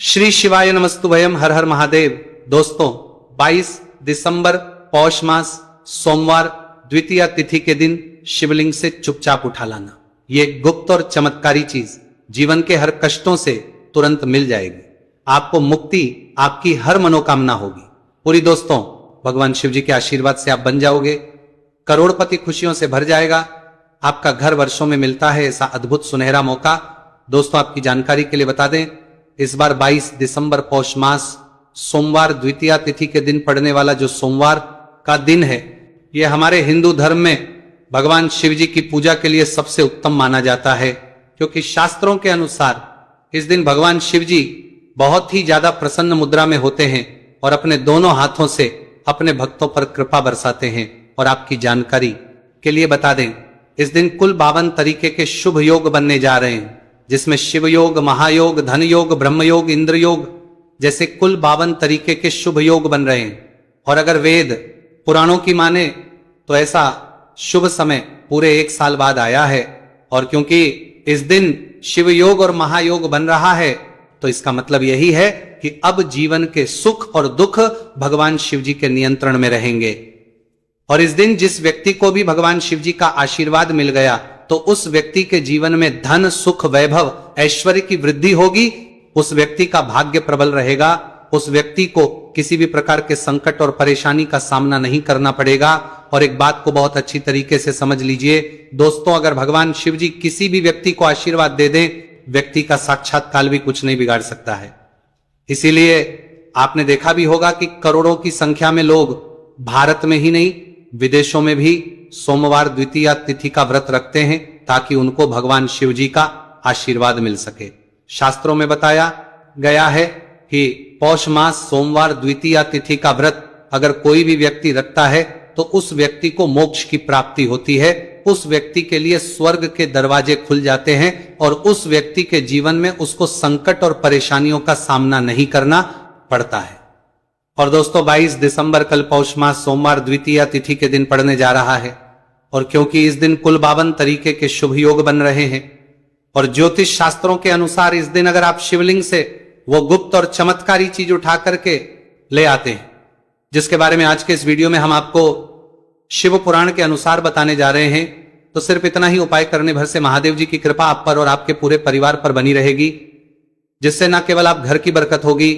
श्री शिवाय नमस्तुभयम। हर हर महादेव। दोस्तों 22 दिसंबर पौष मास सोमवार द्वितीया तिथि के दिन शिवलिंग से चुपचाप उठा लाना, ये गुप्त और चमत्कारी चीज जीवन के हर कष्टों से तुरंत मिल जाएगी। आपको मुक्ति, आपकी हर मनोकामना होगी पूरी। दोस्तों भगवान शिव जी के आशीर्वाद से आप बन जाओगे, करोड़पति खुशियों से भर जाएगा। आपका घर वर्षों में मिलता है ऐसा अद्भुत सुनहरा मौका। दोस्तों आपकी जानकारी के लिए बता दें, इस बार 22 दिसंबर पौष मास सोमवार द्वितीया तिथि के दिन पड़ने वाला जो सोमवार का दिन है, यह हमारे हिंदू धर्म में भगवान शिव जी की पूजा के लिए सबसे उत्तम माना जाता है, क्योंकि शास्त्रों के अनुसार इस दिन भगवान शिव जी बहुत ही ज्यादा प्रसन्न मुद्रा में होते हैं और अपने दोनों हाथों से अपने भक्तों पर कृपा बरसाते हैं। और आपकी जानकारी के लिए बता दें, इस दिन कुल 52 तरीके के शुभ योग बनने जा रहे हैं, जिसमें शिव योग, महायोग, धन योग, ब्रह्म योग, इंद्र योग जैसे कुल 52 तरीके के शुभ योग बन रहे हैं। और अगर वेद पुराणों की माने तो ऐसा शुभ समय पूरे 1 साल बाद आया है। और क्योंकि इस दिन शिव योग और महायोग बन रहा है, तो इसका मतलब यही है कि अब जीवन के सुख और दुख भगवान शिव जी के नियंत्रण में रहेंगे। और इस दिन जिस व्यक्ति को भी भगवान शिव जी का आशीर्वाद मिल गया, तो उस व्यक्ति के जीवन में धन, सुख, वैभव, ऐश्वर्य की वृद्धि होगी। उस व्यक्ति का भाग्य प्रबल रहेगा। उस व्यक्ति को किसी भी प्रकार के संकट और परेशानी का सामना नहीं करना पड़ेगा। और एक बात को बहुत अच्छी तरीके से समझ लीजिए दोस्तों, अगर भगवान शिव जी किसी भी व्यक्ति को आशीर्वाद दे दें, व्यक्ति का साक्षात काल भी कुछ नहीं बिगाड़ सकता है। इसीलिए आपने देखा भी होगा कि करोड़ों की संख्या में लोग भारत में ही नहीं, विदेशों में भी सोमवार द्वितीया तिथि का व्रत रखते हैं, ताकि उनको भगवान शिव जी का आशीर्वाद मिल सके। शास्त्रों में बताया गया है कि पौष मास सोमवार द्वितीया तिथि का व्रत अगर कोई भी व्यक्ति रखता है, तो उस व्यक्ति को मोक्ष की प्राप्ति होती है। उस व्यक्ति के लिए स्वर्ग के दरवाजे खुल जाते हैं और उस व्यक्ति के जीवन में उसको संकट और परेशानियों का सामना नहीं करना पड़ता है। और दोस्तों 22 दिसंबर कल पौष मास सोमवार द्वितीया तिथि के दिन पड़ने जा रहा है। और क्योंकि इस दिन कुल 52 तरीके के शुभ योग बन रहे हैं, और ज्योतिष शास्त्रों के अनुसार इस दिन अगर आप शिवलिंग से वो गुप्त और चमत्कारी चीज उठा करके ले आते हैं, जिसके बारे में आज के इस वीडियो में हम आपको शिव पुराण के अनुसार बताने जा रहे हैं, तो सिर्फ इतना ही उपाय करने भर से महादेव जी की कृपा आप पर और आपके पूरे परिवार पर बनी रहेगी, जिससे न केवल आप घर की बरकत होगी,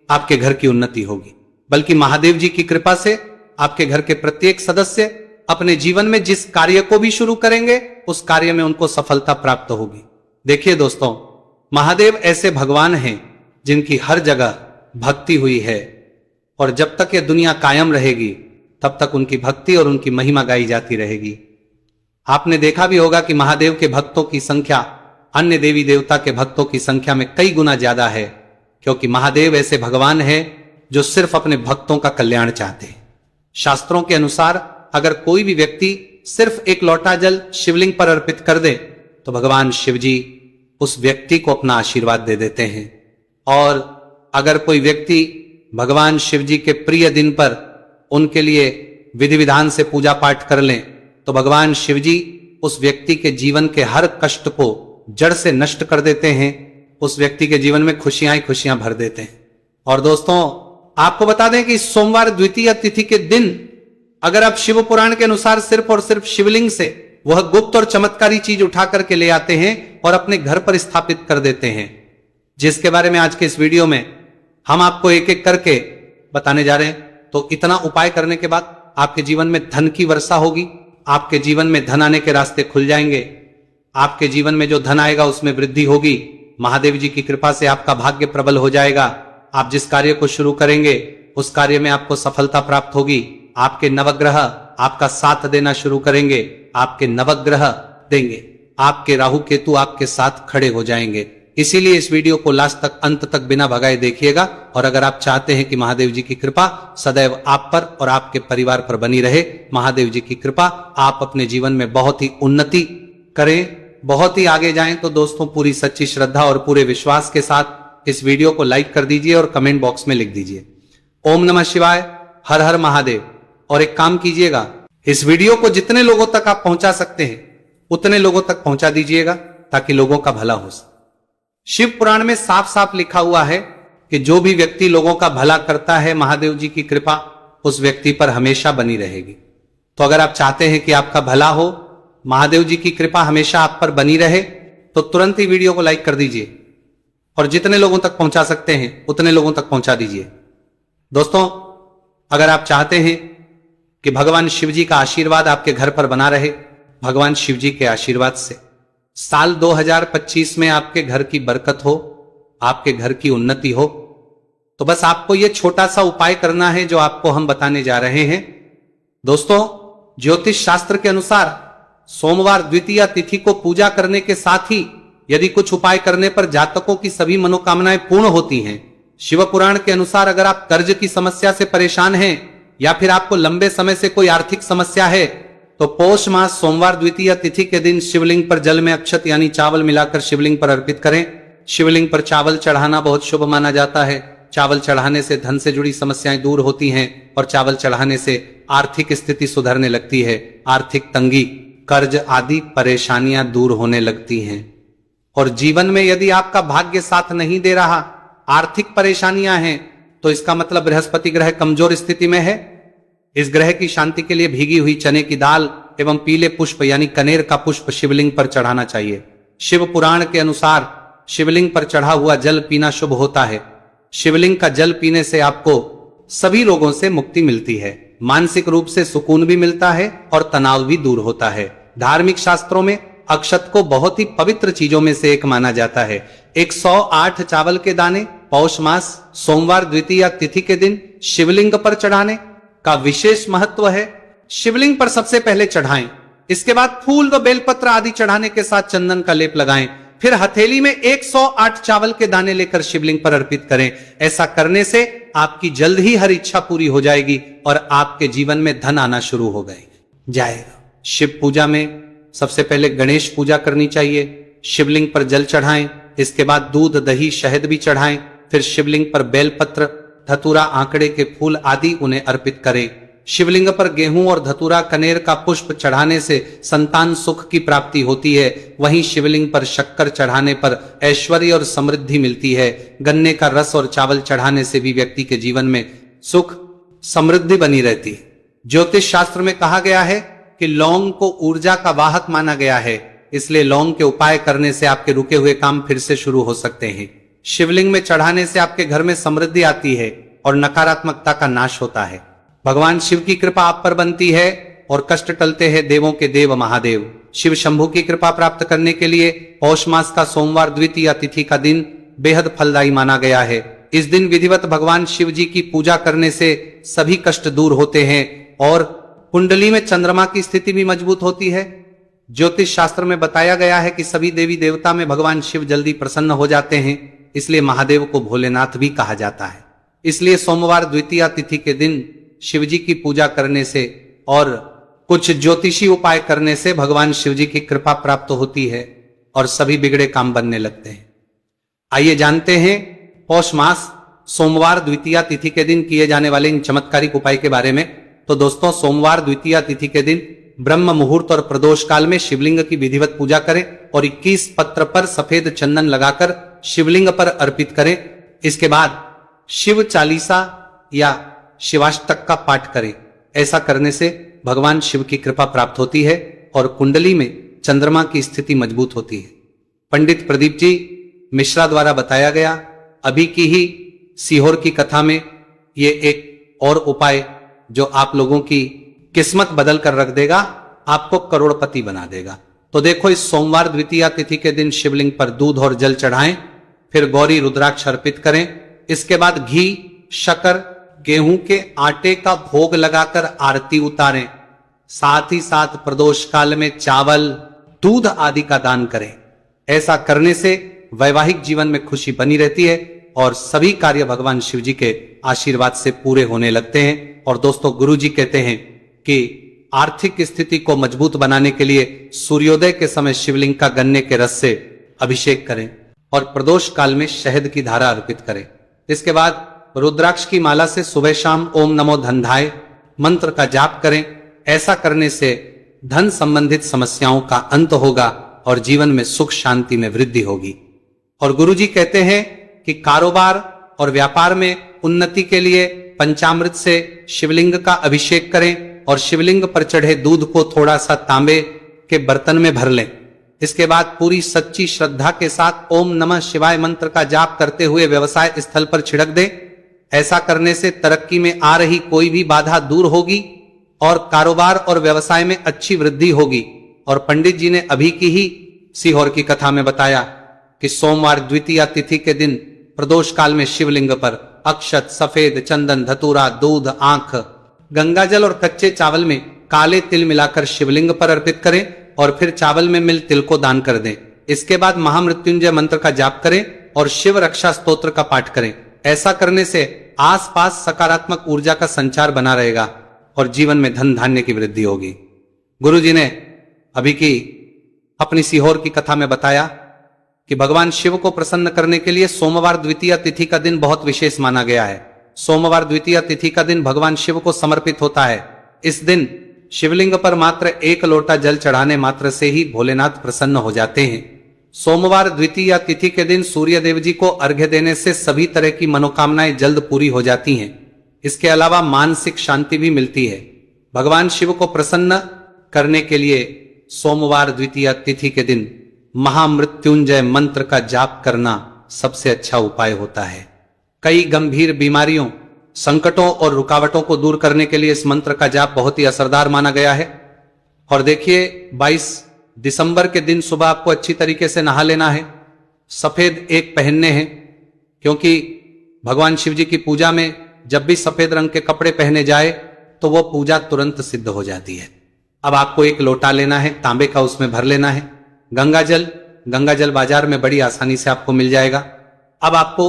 आपके घर की उन्नति होगी, बल्कि महादेव जी की कृपा से आपके घर के प्रत्येक सदस्य अपने जीवन में जिस कार्य को भी शुरू करेंगे, उस कार्य में उनको सफलता प्राप्त होगी। देखिए दोस्तों, महादेव ऐसे भगवान हैं जिनकी हर जगह भक्ति हुई है, और जब तक यह दुनिया कायम रहेगी तब तक उनकी भक्ति और उनकी महिमा गाई जाती रहेगी। आपने देखा भी होगा कि महादेव के भक्तों की संख्या अन्य देवी देवता के भक्तों की संख्या में कई गुना ज्यादा है, क्योंकि महादेव ऐसे भगवान हैं जो सिर्फ अपने भक्तों का कल्याण चाहते हैं। शास्त्रों के अनुसार अगर कोई भी व्यक्ति सिर्फ एक लोटा जल शिवलिंग पर अर्पित कर दे, तो भगवान शिव जी उस व्यक्ति को अपना आशीर्वाद दे देते हैं। और अगर कोई व्यक्ति भगवान शिव जी के प्रिय दिन पर उनके लिए विधि विधान से पूजा पाठ कर लें, तो भगवान शिव जी उस व्यक्ति के जीवन के हर कष्ट को जड़ से नष्ट कर देते हैं। उस व्यक्ति के जीवन में खुशियां ही खुशियां भर देते हैं। और दोस्तों आपको बता दें कि सोमवार द्वितीया तिथि के दिन अगर आप शिव पुराण के अनुसार सिर्फ और सिर्फ शिवलिंग से वह गुप्त और चमत्कारी चीज उठा करके ले आते हैं और अपने घर पर स्थापित कर देते हैं, जिसके बारे में आज के इस वीडियो में हम आपको एक एक करके बताने जा रहे हैं, तो इतना उपाय करने के बाद आपके जीवन में धन की वर्षा होगी। आपके जीवन में धन आने के रास्ते खुल जाएंगे। आपके जीवन में जो धन आएगा उसमें वृद्धि होगी। महादेव जी की कृपा से आपका भाग्य प्रबल हो जाएगा। आप जिस कार्य को शुरू करेंगे उस कार्य में आपको सफलता प्राप्त होगी। आपके नवग्रह आपका साथ देना शुरू करेंगे। आपके नवग्रह देंगे। आपके राहु केतु आपके साथ खड़े हो जाएंगे। इसीलिए इस वीडियो को लास्ट तक, अंत तक बिना भगाए देखिएगा। और अगर आप चाहते हैं कि महादेव जी की कृपा सदैव आप पर और आपके परिवार पर बनी रहे, महादेव जी की कृपा आप अपने जीवन में बहुत ही उन्नति करें, बहुत ही आगे जाएं, तो दोस्तों पूरी सच्ची श्रद्धा और पूरे विश्वास के साथ इस वीडियो को लाइक कर दीजिए और कमेंट बॉक्स में लिख दीजिए ओम नमः शिवाय, हर हर महादेव। और एक काम कीजिएगा, इस वीडियो को जितने लोगों तक आप पहुंचा सकते हैं उतने लोगों तक पहुंचा दीजिएगा, ताकि लोगों का भला हो सके। शिव पुराण में साफ साफ लिखा हुआ है कि जो भी व्यक्ति लोगों का भला करता है, महादेव जी की कृपा उस व्यक्ति पर हमेशा बनी रहेगी। तो अगर आप चाहते हैं कि आपका भला हो, महादेव जी की कृपा हमेशा आप पर बनी रहे, तो तुरंत ही वीडियो को लाइक कर दीजिए और जितने लोगों तक पहुंचा सकते हैं उतने लोगों तक पहुंचा दीजिए। दोस्तों, अगर आप चाहते हैं कि भगवान शिव जी का आशीर्वाद आपके घर पर बना रहे, भगवान शिव जी के आशीर्वाद से साल 2025 में आपके घर की बरकत हो, आपके घर की उन्नति हो, तो बस आपको यह छोटा सा उपाय करना है जो आपको हम बताने जा रहे हैं। दोस्तों, ज्योतिष शास्त्र के अनुसार सोमवार द्वितीया तिथि को पूजा करने के साथ ही यदि कुछ उपाय करने पर जातकों की सभी मनोकामनाएं पूर्ण होती हैं। शिव पुराण के अनुसार अगर आप कर्ज की समस्या से परेशान हैं या फिर आपको लंबे समय से कोई आर्थिक समस्या है, तो पौष मास सोमवार द्वितीया तिथि के दिन शिवलिंग पर जल में अक्षत यानी चावल मिलाकर शिवलिंग पर अर्पित करें। शिवलिंग पर चावल चढ़ाना बहुत शुभ माना जाता है। चावल चढ़ाने से धन से जुड़ी समस्याएं दूर होती हैं और चावल चढ़ाने से आर्थिक स्थिति सुधरने लगती है। आर्थिक तंगी, कर्ज आदि परेशानियां दूर होने लगती हैं। और जीवन में यदि आपका भाग्य साथ नहीं दे रहा, आर्थिक परेशानियां हैं, तो इसका मतलब बृहस्पति ग्रह कमजोर स्थिति में है। इस ग्रह की शांति के लिए भीगी हुई चने की दाल एवं पीले पुष्प यानी कनेर का पुष्प शिवलिंग पर चढ़ाना चाहिए। शिव पुराण के अनुसार शिवलिंग पर चढ़ा हुआ जल पीना शुभ होता है। शिवलिंग का जल पीने से आपको सभी रोगों से मुक्ति मिलती है, मानसिक रूप से सुकून भी मिलता है और तनाव भी दूर होता है। धार्मिक शास्त्रों में अक्षत को बहुत ही पवित्र चीजों में से एक माना जाता है। 108 चावल के दाने पौष मास सोमवार द्वितीया तिथि के दिन शिवलिंग पर चढ़ाने का विशेष महत्व है। शिवलिंग पर सबसे पहले चढ़ाएं, इसके बाद फूल व बेलपत्र आदि चढ़ाने के साथ चंदन का लेप लगाएं, फिर हथेली में 108 चावल के दाने लेकर शिवलिंग पर अर्पित करें। ऐसा करने से आपकी जल्द ही हर इच्छा पूरी हो जाएगी और आपके जीवन में धन आना शुरू हो जाएगा। शिव पूजा में सबसे पहले गणेश पूजा करनी चाहिए। शिवलिंग पर जल चढ़ाएं, इसके बाद दूध, दही, शहद भी चढ़ाएं, फिर शिवलिंग पर बेलपत्र, धतूरा, आंकड़े के फूल आदि उन्हें अर्पित करें। शिवलिंग पर गेहूं और धतूरा, कनेर का पुष्प चढ़ाने से संतान सुख की प्राप्ति होती है। वहीं शिवलिंग पर शक्कर चढ़ाने पर ऐश्वर्य और समृद्धि मिलती है। गन्ने का रस और चावल चढ़ाने से भी व्यक्ति के जीवन में सुख समृद्धि बनी रहती है। ज्योतिष शास्त्र में कहा गया है कि लौंग को ऊर्जा का वाहक माना गया है, इसलिए लौंग के उपाय करने से आपके रुके हुए काम फिर से शुरू हो सकते हैं। शिवलिंग में चढ़ाने से आपके घर में समृद्धि आती है और नकारात्मकता का नाश होता है। भगवान शिव की कृपा आप पर बनती है और कष्ट टलते हैं देवों के देव महादेव। शिव शंभु की कृपा प्राप्त करने के लिए पौष मास का सोमवार द्वितीया तिथि का दिन बेहद फलदायी माना गया है। इस दिन विधिवत भगवान शिव जी की पूजा करने से सभी कष्ट दूर होते हैं और कुंडली में चंद्रमा की स्थिति भी मजबूत होती है। ज्योतिष शास्त्र में बताया गया है कि सभी देवी देवता में भगवान शिव जल्दी प्रसन्न हो जाते हैं, इसलिए महादेव को भोलेनाथ भी कहा जाता है। इसलिए सोमवार द्वितीया तिथि के दिन शिव जी की पूजा करने से और कुछ ज्योतिषी उपाय करने से भगवान शिव जी की कृपा प्राप्त होती है और सभी बिगड़े काम बनने लगते हैं। आइए जानते हैं पौष मास सोमवार द्वितीया तिथि के दिन किए जाने वाले इन चमत्कारिक उपाय के बारे में। तो दोस्तों, सोमवार द्वितीया तिथि के दिन ब्रह्म मुहूर्त और प्रदोष काल में शिवलिंग की विधिवत पूजा करें और 21 पत्र पर सफेद चंदन लगाकर शिवलिंग पर अर्पित करें। इसके बाद शिव चालीसा या शिवाष्टक का पाठ करें। ऐसा करने से भगवान शिव की कृपा प्राप्त होती है और कुंडली में चंद्रमा की स्थिति मजबूत होती है। पंडित प्रदीप जी मिश्रा द्वारा बताया गया अभी की ही सीहोर की कथा में ये एक और उपाय जो आप लोगों की किस्मत बदल कर रख देगा, आपको करोड़पति बना देगा। तो देखो, इस सोमवार द्वितीया तिथि के दिन शिवलिंग पर दूध और जल चढ़ाएं, फिर गौरी रुद्राक्ष अर्पित करें। इसके बाद घी, शक्कर, गेहूं के आटे का भोग लगाकर आरती उतारें। साथ ही साथ प्रदोष काल में चावल, दूध आदि का दान करें। ऐसा करने से वैवाहिक जीवन में खुशी बनी रहती है और सभी कार्य भगवान शिव जी के आशीर्वाद से पूरे होने लगते हैं। और दोस्तों, गुरु जी कहते हैं कि आर्थिक स्थिति को मजबूत बनाने के लिए सूर्योदय के समय शिवलिंग का गन्ने के रस से अभिषेक करें और प्रदोष काल में शहद की धारा अर्पित करें। इसके बाद रुद्राक्ष की माला से सुबह शाम ओम नमो धनधाय मंत्र का जाप करें। ऐसा करने से धन संबंधित समस्याओं का अंत होगा और जीवन में सुख शांति में वृद्धि होगी। और गुरु जी कहते हैं कि कारोबार और व्यापार में उन्नति के लिए पंचामृत से शिवलिंग का अभिषेक करें और शिवलिंग पर चढ़े दूध को थोड़ा सा तांबे के बर्तन में भर लें। इसके बाद पूरी सच्ची श्रद्धा के साथ ओम नमः शिवाय मंत्र का जाप करते हुए व्यवसाय स्थल पर छिड़क दें। ऐसा करने से तरक्की में आ रही कोई भी बाधा दूर होगी और कारोबार और व्यवसाय में अच्छी वृद्धि होगी। और पंडित जी ने अभी की ही सीहोर की कथा में बताया कि सोमवार द्वितीया तिथि के दिन प्रदोष काल में शिवलिंग पर अक्षत, सफेद चंदन, धतूरा, दूध, आंख, गंगाजल और कच्चे चावल में काले तिल मिलाकर शिवलिंग पर अर्पित करें और फिर चावल में मिल तिल को दान कर दें। इसके बाद महामृत्युंजय मंत्र का जाप करें और शिव रक्षा स्तोत्र का पाठ करें। ऐसा करने से आसपास सकारात्मक ऊर्जा का संचार बना रहेगा और जीवन में धन धान्य की वृद्धि होगी। गुरु जी ने अभी की अपनी सीहोर की कथा में बताया कि भगवान शिव को प्रसन्न करने के लिए सोमवार द्वितीया तिथि का दिन बहुत विशेष माना गया है। सोमवार द्वितीया तिथि का दिन भगवान शिव को समर्पित होता है। इस दिन शिवलिंग पर मात्र 1 लोटा जल चढ़ाने मात्र से ही भोलेनाथ प्रसन्न हो जाते हैं। सोमवार द्वितीया तिथि के दिन सूर्य देव जी को अर्घ्य देने से सभी तरह की मनोकामनाएं जल्द पूरी हो जाती हैं। इसके अलावा मानसिक शांति भी मिलती है। भगवान शिव को प्रसन्न करने के लिए सोमवार द्वितीया तिथि के दिन महामृत्युंजय मंत्र का जाप करना सबसे अच्छा उपाय होता है। कई गंभीर बीमारियों, संकटों और रुकावटों को दूर करने के लिए इस मंत्र का जाप बहुत ही असरदार माना गया है। और देखिए 22 दिसंबर के दिन सुबह आपको अच्छी तरीके से नहा लेना है। सफेद एक पहनने हैं, क्योंकि भगवान शिव जी की पूजा में जब भी सफेद रंग के कपड़े पहने जाए तो वो पूजा तुरंत सिद्ध हो जाती है। अब आपको 1 लोटा लेना है, तांबे का, उसमें भर लेना है गंगाजल बाजार में बड़ी आसानी से आपको मिल जाएगा। अब आपको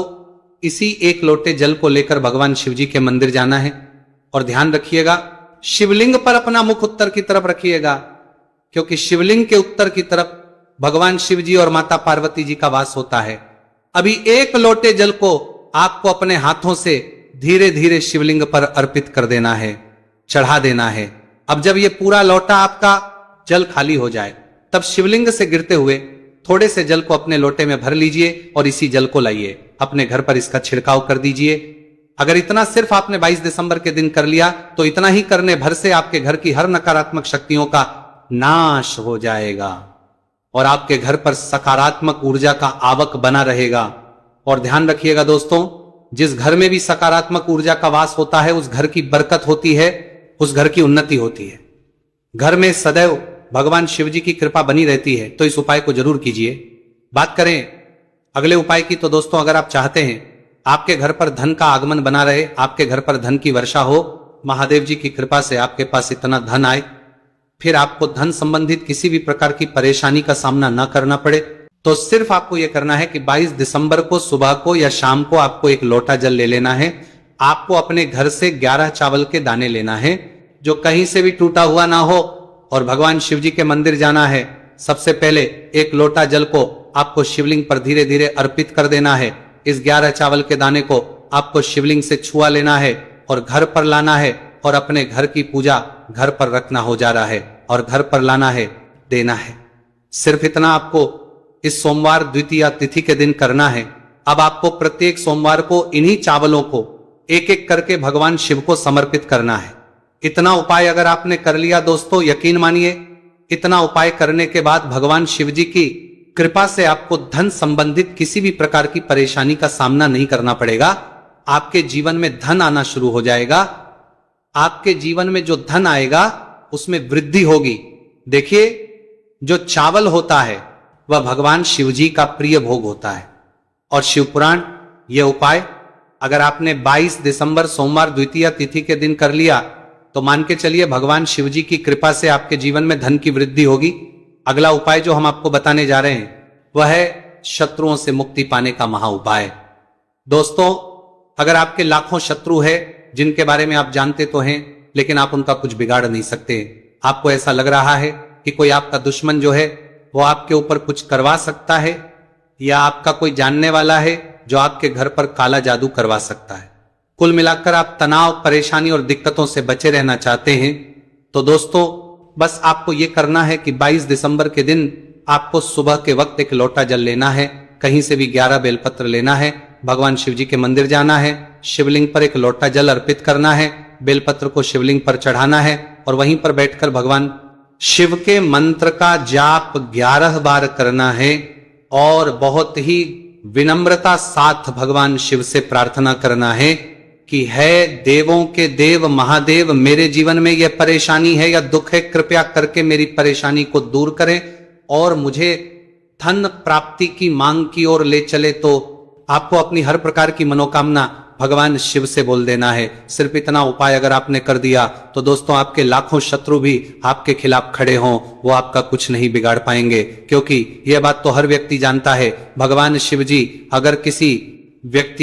इसी 1 लोटे जल को लेकर भगवान शिव जी के मंदिर जाना है और ध्यान रखिएगा शिवलिंग पर अपना मुख उत्तर की तरफ रखिएगा, क्योंकि शिवलिंग के उत्तर की तरफ भगवान शिव जी और माता पार्वती जी का वास होता है। अभी 1 लोटे जल को आपको अपने हाथों से धीरे धीरे शिवलिंग पर अर्पित कर देना है, चढ़ा देना है। अब जब ये पूरा लोटा आपका जल खाली हो जाए तब शिवलिंग से गिरते हुए थोड़े से जल को अपने लोटे में भर लीजिए और इसी जल को लाइए अपने घर पर इसका छिड़काव कर दीजिए। अगर इतना सिर्फ आपने 22 दिसंबर के दिन कर लिया तो इतना ही करने भर से आपके घर की हर नकारात्मक शक्तियों का नाश हो जाएगा और आपके घर पर सकारात्मक ऊर्जा का आवक बना रहेगा। और ध्यान रखिएगा दोस्तों, जिस घर में भी सकारात्मक ऊर्जा का वास होता है उस घर की बरकत होती है, उस घर की उन्नति होती है। घर में सदैव भगवान शिव जी की कृपा बनी रहती है। तो इस उपाय को जरूर कीजिए। बात करें अगले उपाय की तो दोस्तों, अगर आप चाहते हैं आपके घर पर धन का आगमन बना रहे, आपके घर पर धन की वर्षा हो, महादेव जी की कृपा से आपके पास इतना धन आए, फिर आपको धन संबंधित किसी भी प्रकार की परेशानी का सामना न करना पड़े, तो सिर्फ आपको यह करना है कि 22 दिसंबर को सुबह को या शाम को आपको 1 लोटा जल ले लेना है। आपको अपने घर से 11 चावल के दाने लेना है जो कहीं से भी टूटा हुआ ना हो और भगवान शिव जी के मंदिर जाना है। सबसे पहले 1 लोटा जल को आपको शिवलिंग पर धीरे धीरे अर्पित कर देना है। इस 11 चावल के दाने को आपको शिवलिंग से छुआ लेना है और घर पर लाना है और अपने घर की पूजा घर पर रखना हो जा रहा है और घर पर लाना है, देना है। सिर्फ इतना आपको इस सोमवार द्वितीया तिथि के दिन करना है। अब आपको प्रत्येक सोमवार को इन्हीं चावलों को एक एक करके भगवान शिव को समर्पित करना है। इतना उपाय अगर आपने कर लिया दोस्तों, यकीन मानिए इतना उपाय करने के बाद भगवान शिव जी की कृपा से आपको धन संबंधित किसी भी प्रकार की परेशानी का सामना नहीं करना पड़ेगा। आपके जीवन में धन आना शुरू हो जाएगा। आपके जीवन में जो धन आएगा उसमें वृद्धि होगी। देखिए, जो चावल होता है वह भगवान शिव जी का प्रिय भोग होता है और शिव पुराण यह उपाय अगर आपने 22 दिसंबर सोमवार द्वितीया तिथि के दिन कर लिया तो मान के चलिए भगवान शिव जी की कृपा से आपके जीवन में धन की वृद्धि होगी। अगला उपाय जो हम आपको बताने जा रहे हैं वह है शत्रुओं से मुक्ति पाने का महा उपाय। दोस्तों, अगर आपके लाखों शत्रु है जिनके बारे में आप जानते तो हैं लेकिन आप उनका कुछ बिगाड़ नहीं सकते, आपको ऐसा लग रहा है कि कोई आपका दुश्मन जो है वो आपके ऊपर कुछ करवा सकता है या आपका कोई जानने वाला है जो आपके घर पर काला जादू करवा सकता है, कुल मिलाकर आप तनाव, परेशानी और दिक्कतों से बचे रहना चाहते हैं, तो दोस्तों बस आपको यह करना है कि 22 दिसंबर के दिन आपको सुबह के वक्त 1 लोटा जल लेना है, कहीं से भी 11 बेलपत्र लेना है, भगवान शिव जी के मंदिर जाना है, शिवलिंग पर एक लोटा जल अर्पित करना है, बेलपत्र को शिवलिंग पर चढ़ाना है और वहीं पर बैठकर भगवान शिव के मंत्र का जाप 11 बार करना है और बहुत ही विनम्रता साथ भगवान शिव से प्रार्थना करना है कि है देवों के देव महादेव, मेरे जीवन में यह परेशानी है या दुख है, कृपया करके मेरी परेशानी को दूर करें और मुझे धन प्राप्ति की मांग की ओर ले चले। तो आपको अपनी हर प्रकार की मनोकामना भगवान शिव से बोल देना है। सिर्फ इतना उपाय अगर आपने कर दिया तो दोस्तों आपके लाखों शत्रु भी आपके खिलाफ खड़े हों, वो आपका कुछ नहीं बिगाड़ पाएंगे, क्योंकि यह बात तो हर व्यक्ति जानता है, भगवान शिव जी अगर किसी व्यक्ति